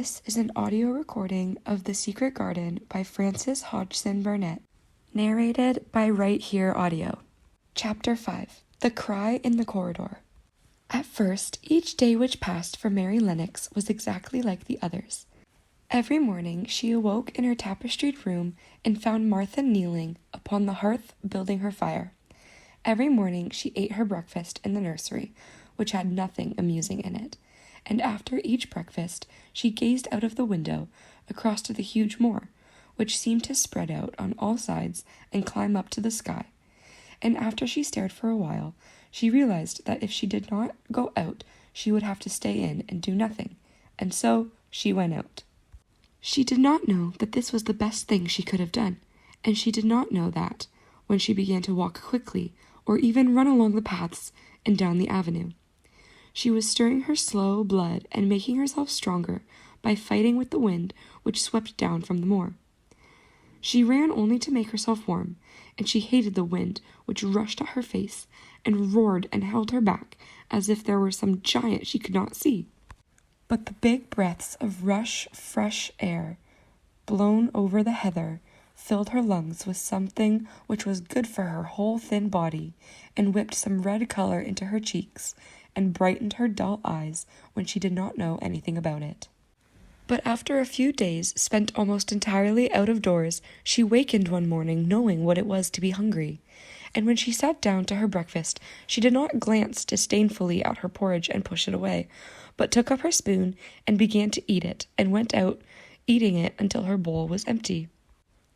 This is an audio recording of The Secret Garden by Frances Hodgson Burnett, narrated by Right Here Audio. Chapter 5. The Cry in the Corridor. At first, each day which passed for Mary Lennox was exactly like the others. Every morning she awoke in her tapestried room and found Martha kneeling upon the hearth building her fire. Every morning she ate her breakfast in the nursery, which had nothing amusing in it, and after each breakfast she gazed out of the window across to the huge moor, which seemed to spread out on all sides and climb up to the sky. And after she stared for a while, she realized that if she did not go out, she would have to stay in and do nothing, and so she went out. She did not know that this was the best thing she could have done, and she did not know that when she began to walk quickly or even run along the paths and down the avenue. She was stirring her slow blood and making herself stronger by fighting with the wind which swept down from the moor. She ran only to make herself warm, and she hated the wind which rushed at her face and roared and held her back as if there were some giant she could not see. But the big breaths of fresh air, blown over the heather, filled her lungs with something which was good for her whole thin body, and whipped some red color into her cheeks, and brightened her dull eyes when she did not know anything about it. But after a few days spent almost entirely out of doors, she wakened one morning knowing what it was to be hungry, and when she sat down to her breakfast, she did not glance disdainfully at her porridge and push it away, but took up her spoon and began to eat it, and went out, eating it until her bowl was empty.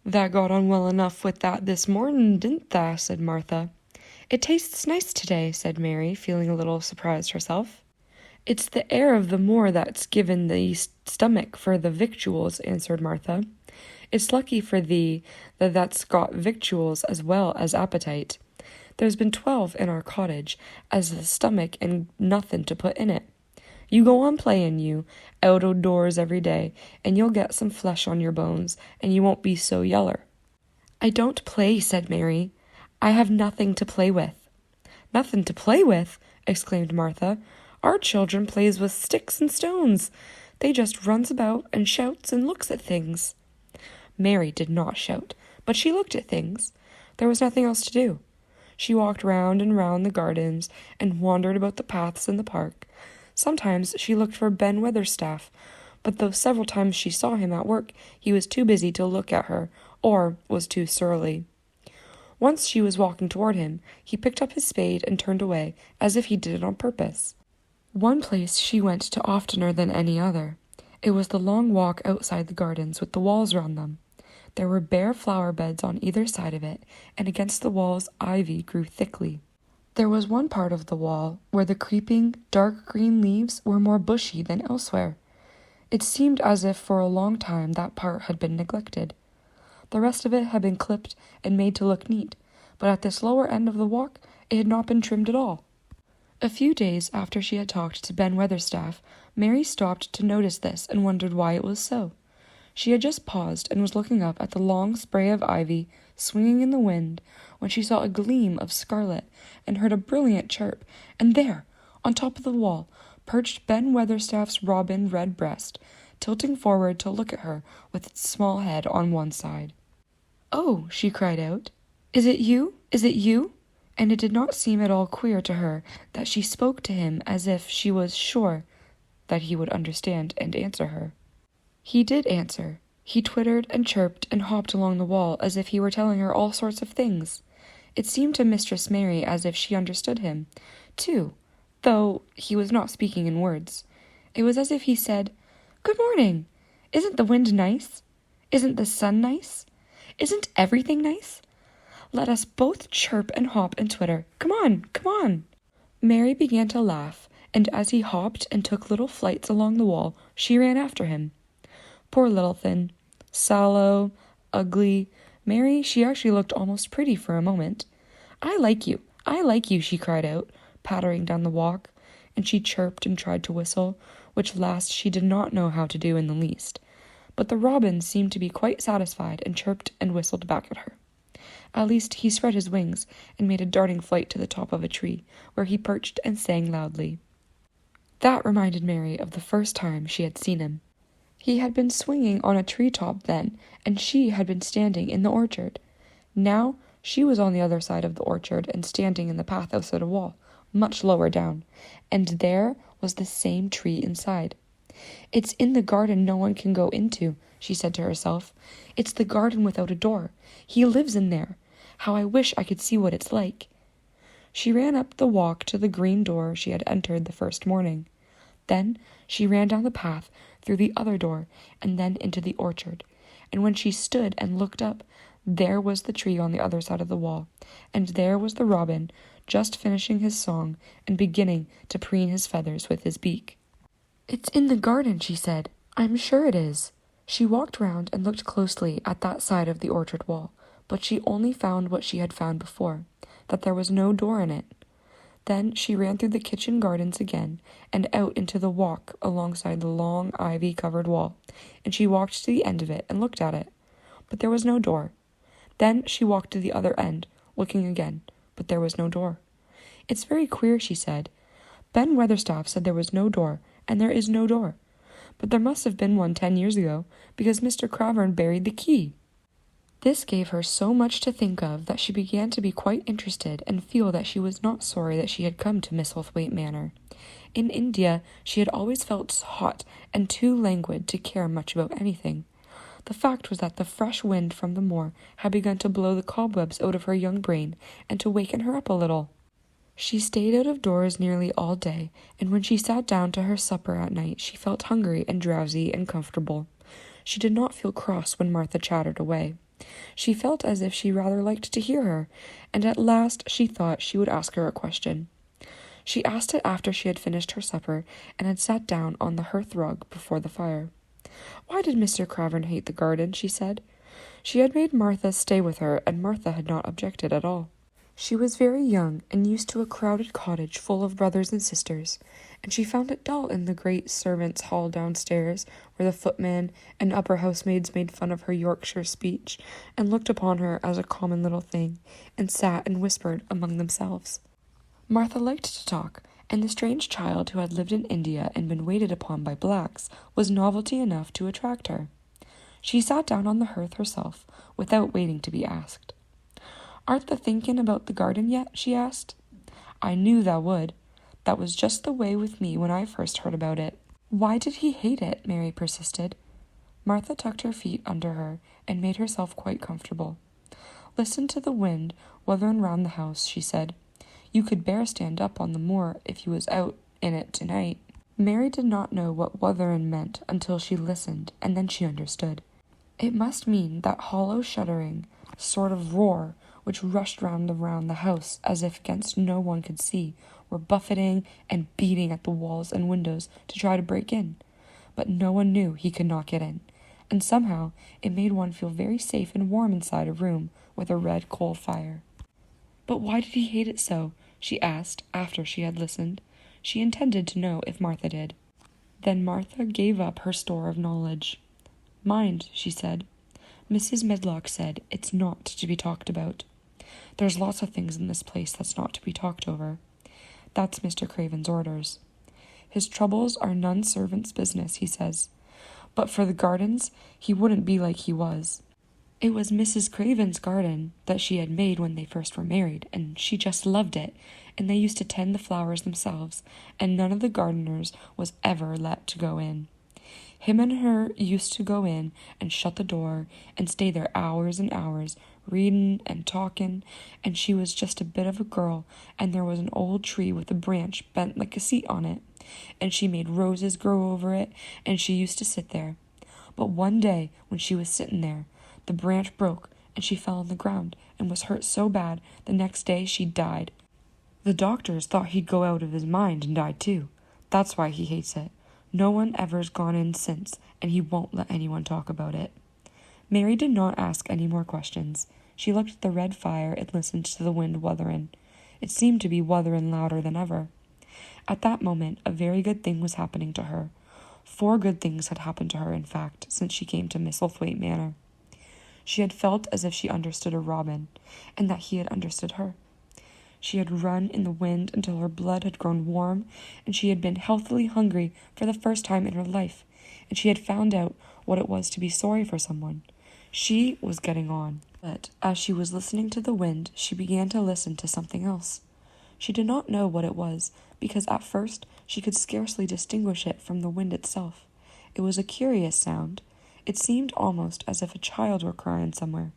"That got on well enough with that this morning, didn't tha?" said Martha. "It tastes nice today," said Mary, feeling a little surprised herself. "It's the air of the moor that's given the stomach for the victuals," answered Martha. "It's lucky for thee that's got victuals as well as appetite. There's been 12 in our cottage, as the stomach and nothing to put in it. You go on playing, you, out o' doors every day, and you'll get some flesh on your bones, and you won't be so yeller." "I don't play," said Mary. "I have nothing to play with." "Nothing to play with?" exclaimed Martha. "Our children plays with sticks and stones. They just runs about and shouts and looks at things." Mary did not shout, but she looked at things. There was nothing else to do. She walked round and round the gardens and wandered about the paths in the park. Sometimes she looked for Ben Weatherstaff, but though several times she saw him at work, he was too busy to look at her, or was too surly. Once she was walking toward him. He picked up his spade and turned away, as if he did it on purpose. One place she went to oftener than any other. It was the long walk outside the gardens with the walls round them. There were bare flower beds on either side of it, and against the walls ivy grew thickly. There was one part of the wall where the creeping, dark green leaves were more bushy than elsewhere. It seemed as if for a long time that part had been neglected. The rest of it had been clipped and made to look neat, but at this lower end of the walk it had not been trimmed at all. A few days after she had talked to Ben Weatherstaff, Mary stopped to notice this and wondered why it was so. She had just paused and was looking up at the long spray of ivy swinging in the wind when she saw a gleam of scarlet and heard a brilliant chirp, and there, on top of the wall, perched Ben Weatherstaff's robin redbreast, tilting forward to look at her with its small head on one side. "Oh," she cried out, "is it you? Is it you?" And it did not seem at all queer to her that she spoke to him as if she was sure that he would understand and answer her. He did answer. He twittered and chirped and hopped along the wall as if he were telling her all sorts of things. It seemed to Mistress Mary as if she understood him, too, though he was not speaking in words. It was as if he said, "Good morning. Isn't the wind nice? Isn't the sun nice? Isn't everything nice? Let us both chirp and hop and twitter. Come on, come on." Mary began to laugh, and as he hopped and took little flights along the wall, she ran after him. Poor little thing. Sallow, ugly. Mary, she actually looked almost pretty for a moment. I like you, she cried out, pattering down the walk, and she chirped and tried to whistle, which last she did not know how to do in the least. But the robin seemed to be quite satisfied and chirped and whistled back at her. At least he spread his wings and made a darting flight to the top of a tree, where he perched and sang loudly. That reminded Mary of the first time she had seen him. He had been swinging on a treetop then, and she had been standing in the orchard. Now she was on the other side of the orchard and standing in the path outside a wall, much lower down, and there was the same tree inside. "It's in the garden no one can go into," she said to herself. "It's the garden without a door. He lives in there. How I wish I could see what it's like." She ran up the walk to the green door she had entered the first morning. Then she ran down the path through the other door and then into the orchard. And when she stood and looked up, there was the tree on the other side of the wall, and there was the robin, just finishing his song and beginning to preen his feathers with his beak. "It's in the garden," she said. "I'm sure it is." She walked round and looked closely at that side of the orchard wall, but she only found what she had found before, that there was no door in it. Then she ran through the kitchen gardens again and out into the walk alongside the long ivy-covered wall, and she walked to the end of it and looked at it, but there was no door. Then she walked to the other end, looking again, but there was no door. "It's very queer," she said. "Ben Weatherstaff said there was no door, and there is no door. But there must have been one 10 years ago, because Mr. Cravern buried the key." This gave her so much to think of that she began to be quite interested and feel that she was not sorry that she had come to Misselthwaite Manor. In India, she had always felt hot and too languid to care much about anything. The fact was that the fresh wind from the moor had begun to blow the cobwebs out of her young brain and to waken her up a little. She stayed out of doors nearly all day, and when she sat down to her supper at night, she felt hungry and drowsy and comfortable. She did not feel cross when Martha chattered away. She felt as if she rather liked to hear her, and at last she thought she would ask her a question. She asked it after she had finished her supper and had sat down on the hearth rug before the fire. "Why did Mr. Cravern hate the garden?" she said. She had made Martha stay with her, and Martha had not objected at all. She was very young and used to a crowded cottage full of brothers and sisters, and she found it dull in the great servants' hall downstairs, where the footman and upper housemaids made fun of her Yorkshire speech and looked upon her as a common little thing, and sat and whispered among themselves. Martha liked to talk, and the strange child who had lived in India and been waited upon by blacks was novelty enough to attract her. She sat down on the hearth herself, without waiting to be asked. "Art thou thinking about the garden yet?" she asked. "I knew thou would. That was just the way with me when I first heard about it." "Why did he hate it?" Mary persisted. Martha tucked her feet under her and made herself quite comfortable. "Listen to the wind wuthering round the house," she said. "You could bear stand up on the moor if you was out in it tonight." Mary did not know what wuthering meant until she listened, and then she understood. It must mean that hollow shuddering sort of roar which rushed round the house as if against no one could see, were buffeting and beating at the walls and windows to try to break in. But no one knew he could not get in, and somehow it made one feel very safe and warm inside a room with a red coal fire. "But why did he hate it so?" she asked after she had listened. She intended to know if Martha did. Then Martha gave up her store of knowledge. "Mind," she said. "Mrs. Medlock said it's not to be talked about. There's lots of things in this place that's not to be talked over. That's Mr. Craven's orders. His troubles are none servant's business, he says. But for the gardens, he wouldn't be like he was. It was Mrs. Craven's garden that she had made when they first were married, and she just loved it, and they used to tend the flowers themselves, and none of the gardeners was ever let to go in. Him and her used to go in and shut the door and stay there hours and hours, reading and talking, and she was just a bit of a girl, and there was an old tree with a branch bent like a seat on it, and she made roses grow over it, and she used to sit there. But one day, when she was sitting there, the branch broke, and she fell on the ground, and was hurt so bad, the next day she died. The doctors thought he'd go out of his mind and died too. That's why he hates it. No one ever's gone in since, and he won't let anyone talk about it." Mary did not ask any more questions. She looked at the red fire and listened to the wind wuthering. It seemed to be wuthering louder than ever. At that moment, a very good thing was happening to her. 4 good things had happened to her, in fact, since she came to Misselthwaite Manor. She had felt as if she understood a robin, and that he had understood her. She had run in the wind until her blood had grown warm, and she had been healthily hungry for the first time in her life, and she had found out what it was to be sorry for someone. She was getting on. But as she was listening to the wind, she began to listen to something else. She did not know what it was, because at first she could scarcely distinguish it from the wind itself. It was a curious sound. It seemed almost as if a child were crying somewhere.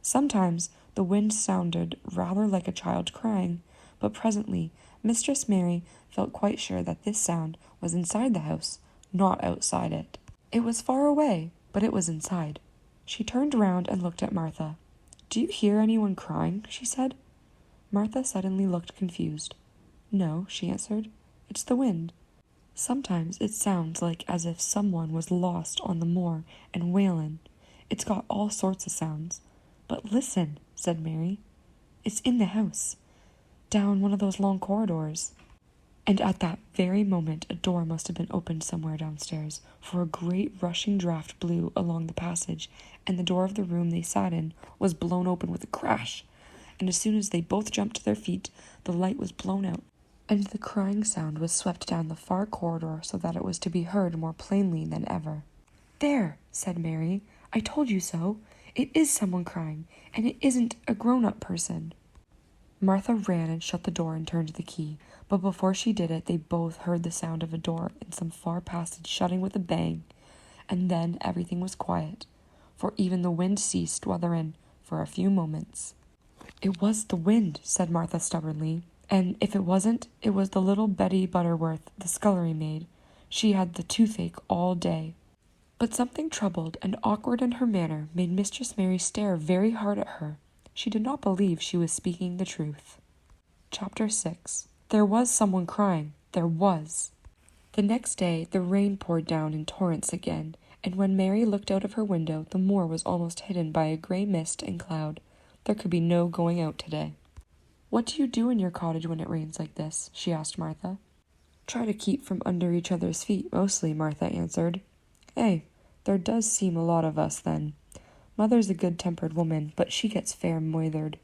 Sometimes the wind sounded rather like a child crying, but presently Mistress Mary felt quite sure that this sound was inside the house, not outside it. It was far away, but it was inside. She turned round and looked at Martha. "Do you hear anyone crying?" she said. Martha suddenly looked confused. "No," she answered. "It's the wind. Sometimes it sounds like as if someone was lost on the moor and wailin'. It's got all sorts of sounds. But listen," said Mary. "It's in the house, down one of those long corridors." And at that very moment a door must have been opened somewhere downstairs, for a great rushing draught blew along the passage, and the door of the room they sat in was blown open with a crash. And as soon as they both jumped to their feet, the light was blown out, and the crying sound was swept down the far corridor so that it was to be heard more plainly than ever. "There," said Mary, "I told you so. It is someone crying, and it isn't a grown-up person." Martha ran and shut the door and turned the key, but before she did it they both heard the sound of a door in some far passage shutting with a bang, and then everything was quiet, for even the wind ceased weathering for a few moments. "It was the wind," said Martha stubbornly, "and if it wasn't, it was the little Betty Butterworth, the scullery maid. She had the toothache all day." But something troubled and awkward in her manner made Mistress Mary stare very hard at her. She did not believe she was speaking the truth. Chapter 6. There was someone crying. There was. The next day the rain poured down in torrents again, and when Mary looked out of her window the moor was almost hidden by a grey mist and cloud. There could be no going out today. "What do you do in your cottage when it rains like this?" she asked Martha. "Try to keep from under each other's feet, mostly," Martha answered. There does seem a lot of us, then. Mother's a good-tempered woman, but she gets fair moithered.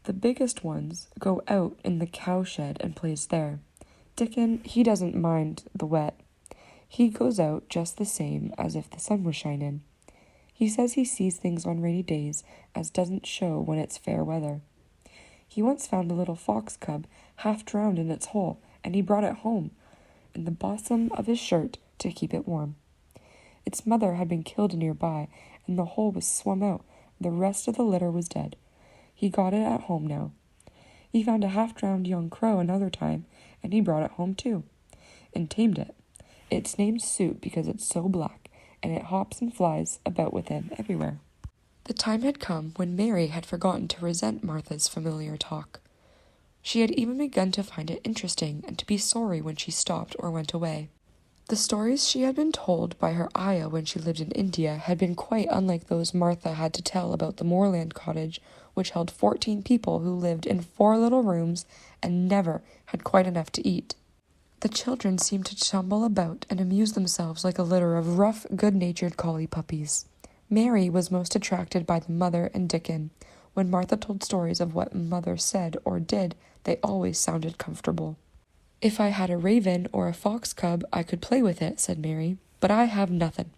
The biggest ones go out in the cowshed and plays there. Dickon, he doesn't mind the wet. He goes out just the same as if the sun was shining. He says he sees things on rainy days as doesn't show when it's fair weather. He once found a little fox cub half drowned in its hole, and he brought it home in the bosom of his shirt to keep it warm. Its mother had been killed nearby, and the hole was swum out. The rest of the litter was dead. He got it at home now. He found a half-drowned young crow another time, and he brought it home too, and tamed it. It's named Soup because it's so black, and it hops and flies about with him everywhere. The time had come when Mary had forgotten to resent Martha's familiar talk. She had even begun to find it interesting and to be sorry when she stopped or went away. The stories she had been told by her ayah when she lived in India had been quite unlike those Martha had to tell about the moorland cottage, which held 14 people who lived in 4 little rooms and never had quite enough to eat. The children seemed to tumble about and amuse themselves like a litter of rough, good-natured collie puppies. Mary was most attracted by the mother and Dickon. When Martha told stories of what mother said or did, they always sounded comfortable. "If I had a raven or a fox cub, I could play with it," said Mary, "but I have nothing."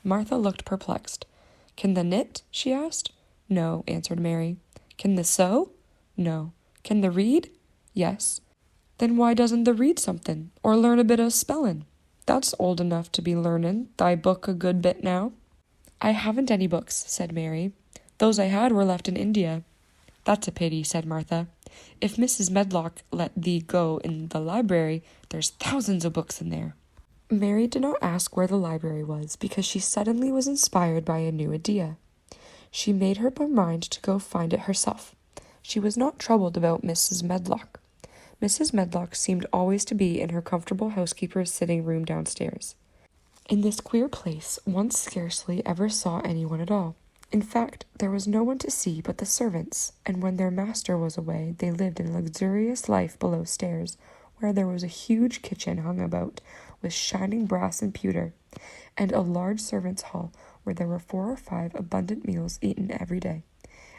Martha looked perplexed. "Can the knit?" she asked. "No," answered Mary. "Can the sew?" "No." "Can the read?" "Yes." "Then why doesn't the read something, or learn a bit of spellin'? That's old enough to be learnin' thy book a good bit now." "I haven't any books," said Mary. "Those I had were left in India." "That's a pity," said Martha. "If Mrs. Medlock let thee go in the library, there's thousands of books in there." Mary did not ask where the library was, because she suddenly was inspired by a new idea. She made up her mind to go find it herself. She was not troubled about Mrs. Medlock. Mrs. Medlock seemed always to be in her comfortable housekeeper's sitting room downstairs. In this queer place, one scarcely ever saw anyone at all. In fact, there was no one to see but the servants, and when their master was away, they lived in luxurious life below stairs, where there was a huge kitchen hung about with shining brass and pewter, and a large servants' hall where there were 4 or 5 abundant meals eaten every day,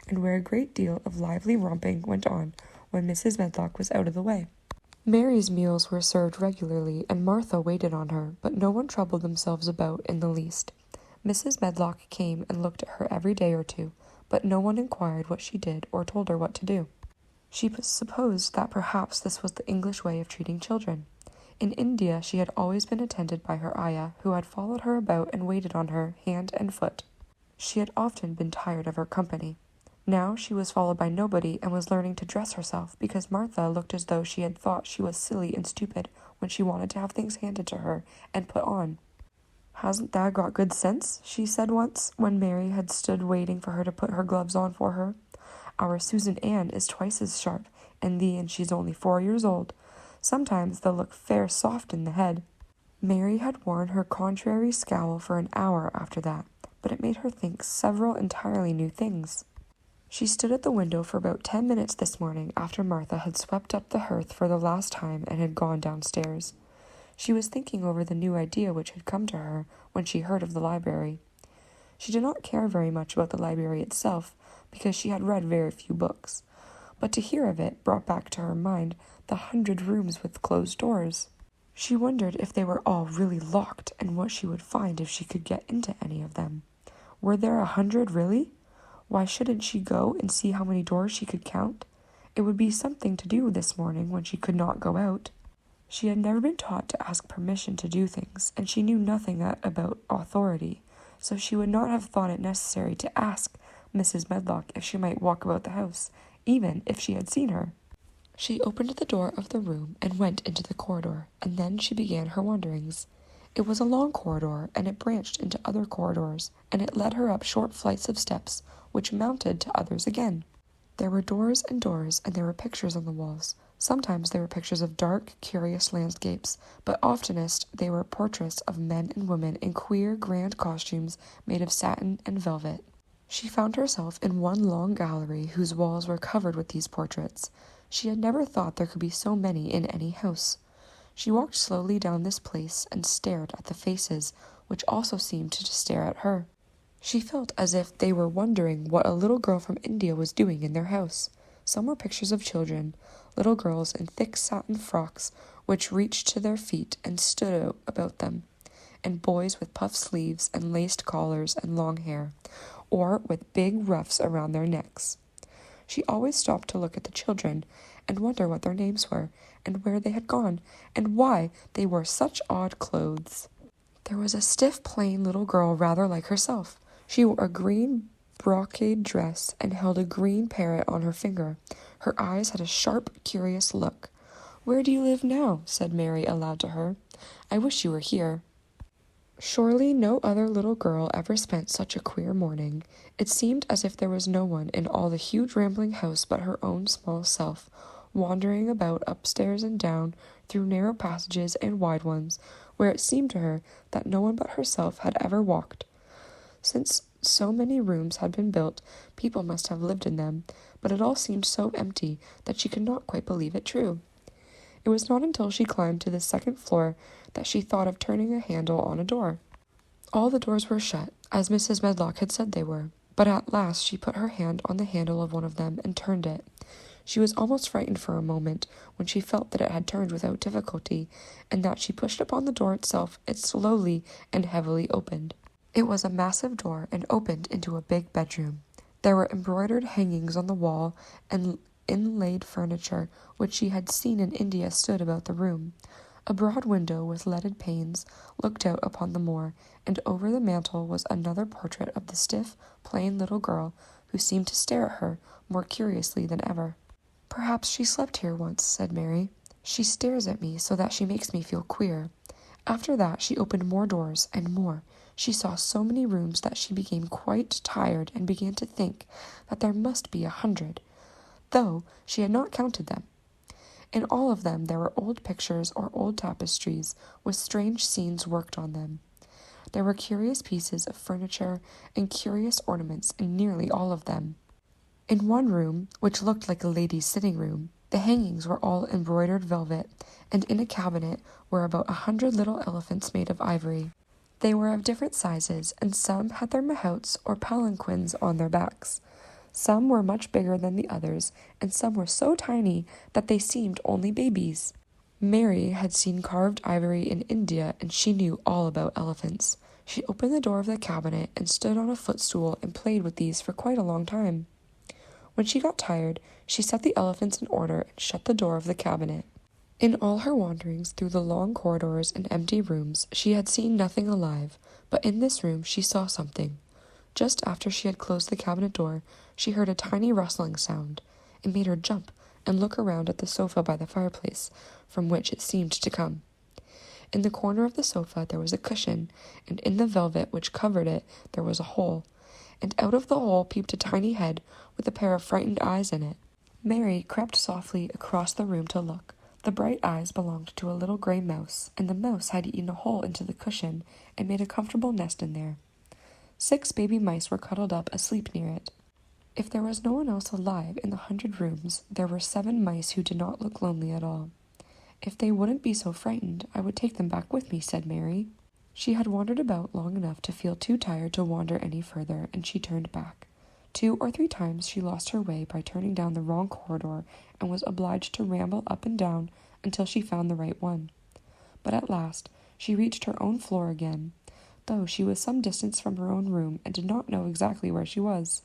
and where a great deal of lively romping went on when Mrs. Medlock was out of the way. Mary's meals were served regularly, and Martha waited on her, but no one troubled themselves about in the least. Mrs. Medlock came and looked at her every day or two, but no one inquired what she did or told her what to do. She supposed that perhaps this was the English way of treating children. In India she had always been attended by her ayah, who had followed her about and waited on her hand and foot. She had often been tired of her company. Now she was followed by nobody and was learning to dress herself, because Martha looked as though she had thought she was silly and stupid when she wanted to have things handed to her and put on. "Hasn't Dad got good sense?" she said once, when Mary had stood waiting for her to put her gloves on for her. "Our Susan Ann is twice as sharp, and she's only 4 years old. Sometimes they'll look fair soft in the head." Mary had worn her contrary scowl for an hour after that, but it made her think several entirely new things. She stood at the window for about 10 minutes this morning after Martha had swept up the hearth for the last time and had gone downstairs. She was thinking over the new idea which had come to her when she heard of the library. She did not care very much about the library itself, because she had read very few books, but to hear of it brought back to her mind the 100 rooms with closed doors. She wondered if they were all really locked, and what she would find if she could get into any of them. Were there 100 really? Why shouldn't she go and see how many doors she could count? It would be something to do this morning when she could not go out. She had never been taught to ask permission to do things, and she knew nothing about authority, so she would not have thought it necessary to ask Mrs. Medlock if she might walk about the house, even if she had seen her. She opened the door of the room and went into the corridor, and then she began her wanderings. It was a long corridor, and it branched into other corridors, and it led her up short flights of steps, which mounted to others again. There were doors, and there were pictures on the walls. Sometimes they were pictures of dark, curious landscapes, but oftenest they were portraits of men and women in queer, grand costumes made of satin and velvet. She found herself in one long gallery whose walls were covered with these portraits. She had never thought there could be so many in any house. She walked slowly down this place and stared at the faces, which also seemed to stare at her. She felt as if they were wondering what a little girl from India was doing in their house. Some were pictures of children, little girls in thick satin frocks which reached to their feet and stood out about them, and boys with puffed sleeves and laced collars and long hair, or with big ruffs around their necks. She always stopped to look at the children and wonder what their names were, and where they had gone, and why they wore such odd clothes. There was a stiff, plain little girl rather like herself. She wore a green brocade dress and held a green parrot on her finger. Her eyes had a sharp, curious look. "Where do you live now?" said Mary aloud to her. "I wish you were here." Surely no other little girl ever spent such a queer morning. It seemed as if there was no one in all the huge rambling house but her own small self, wandering about upstairs and down, through narrow passages and wide ones, where it seemed to her that no one but herself had ever walked. Since so many rooms had been built, people must have lived in them, but it all seemed so empty that she could not quite believe it true. It was not until she climbed to the second floor that she thought of turning a handle on a door. All the doors were shut, as Mrs. Medlock had said they were, but at last she put her hand on the handle of one of them and turned it. She was almost frightened for a moment when she felt that it had turned without difficulty, and that she pushed upon the door itself, it slowly and heavily opened. It was a massive door and opened into a big bedroom. There were embroidered hangings on the wall, and inlaid furniture which she had seen in India stood about the room. A broad window with leaded panes looked out upon the moor, and over the mantel was another portrait of the stiff, plain little girl, who seemed to stare at her more curiously than ever. "Perhaps she slept here once," said Mary. "She stares at me so that she makes me feel queer." After that she opened more doors and more. She saw so many rooms that she became quite tired and began to think that there must be 100, though she had not counted them. In all of them there were old pictures or old tapestries with strange scenes worked on them. There were curious pieces of furniture and curious ornaments in nearly all of them. In one room, which looked like a lady's sitting room, the hangings were all embroidered velvet, and in a cabinet were about 100 little elephants made of ivory. They were of different sizes, and some had their mahouts or palanquins on their backs. Some were much bigger than the others, and some were so tiny that they seemed only babies. Mary had seen carved ivory in India, and she knew all about elephants. She opened the door of the cabinet and stood on a footstool and played with these for quite a long time. When she got tired, she set the elephants in order and shut the door of the cabinet. In all her wanderings through the long corridors and empty rooms, she had seen nothing alive, but in this room she saw something. Just after she had closed the cabinet door, she heard a tiny rustling sound. It made her jump and look around at the sofa by the fireplace, from which it seemed to come. In the corner of the sofa there was a cushion, and in the velvet which covered it there was a hole, and out of the hole peeped a tiny head with a pair of frightened eyes in it. Mary crept softly across the room to look. The bright eyes belonged to a little gray mouse, and the mouse had eaten a hole into the cushion and made a comfortable nest in there. 6 baby mice were cuddled up asleep near it. If there was no one else alive in the 100 rooms, there were 7 mice who did not look lonely at all. If they wouldn't be so frightened, I would take them back with me, said Mary. She had wandered about long enough to feel too tired to wander any further, and she turned back. 2 or 3 times she lost her way by turning down the wrong corridor and was obliged to ramble up and down until she found the right one. But at last she reached her own floor again, though she was some distance from her own room and did not know exactly where she was.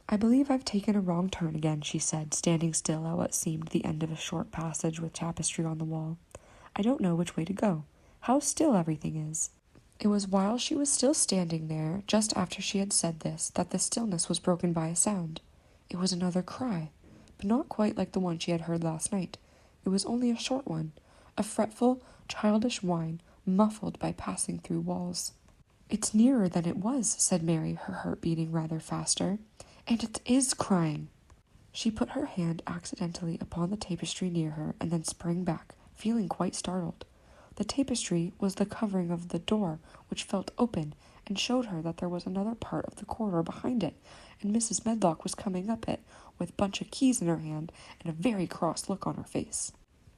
I believe I've taken a wrong turn again, she said, standing still at what seemed the end of a short passage with tapestry on the wall. I don't know which way to go. How still everything is. It was while she was still standing there, just after she had said this, that the stillness was broken by a sound. It was another cry, but not quite like the one she had heard last night. It was only a short one, a fretful, childish whine, muffled by passing through walls. It's nearer than it was, said Mary, her heart beating rather faster. And it is crying. She put her hand accidentally upon the tapestry near her and then sprang back, feeling quite startled. The tapestry was the covering of the door, which felt open, and showed her that there was another part of the corridor behind it, and Mrs. Medlock was coming up it, with a bunch of keys in her hand and a very cross look on her face.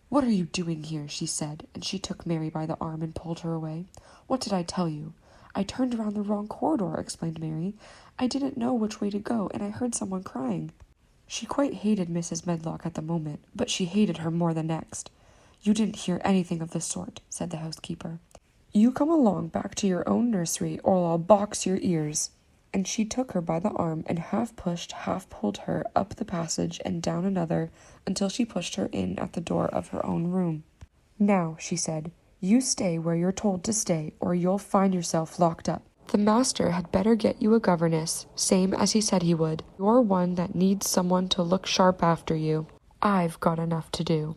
What are you doing here? She said, and she took Mary by the arm and pulled her away. What did I tell you? I turned around the wrong corridor, explained Mary. I didn't know which way to go, and I heard someone crying. She quite hated Mrs. Medlock at the moment, but she hated her more the next. You didn't hear anything of the sort, said the housekeeper. You come along back to your own nursery, or I'll box your ears. And she took her by the arm and half pushed, half pulled her up the passage and down another until she pushed her in at the door of her own room. Now, she said, you stay where you're told to stay, or you'll find yourself locked up. The master had better get you a governess, same as he said he would. You're one that needs someone to look sharp after you. I've got enough to do.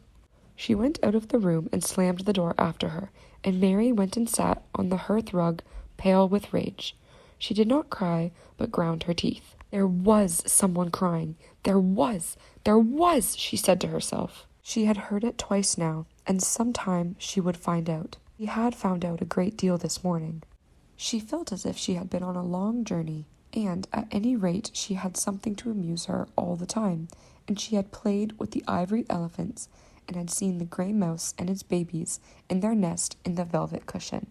She went out of the room and slammed the door after her, and Mary went and sat on the hearth rug, pale with rage. She did not cry, but ground her teeth. There was someone crying. There was, she said to herself. She had heard it twice now, and sometime she would find out. She had found out a great deal this morning. She felt as if she had been on a long journey, and at any rate she had something to amuse her all the time, and she had played with the ivory elephants, and had seen the gray mouse and its babies in their nest in the velvet cushion.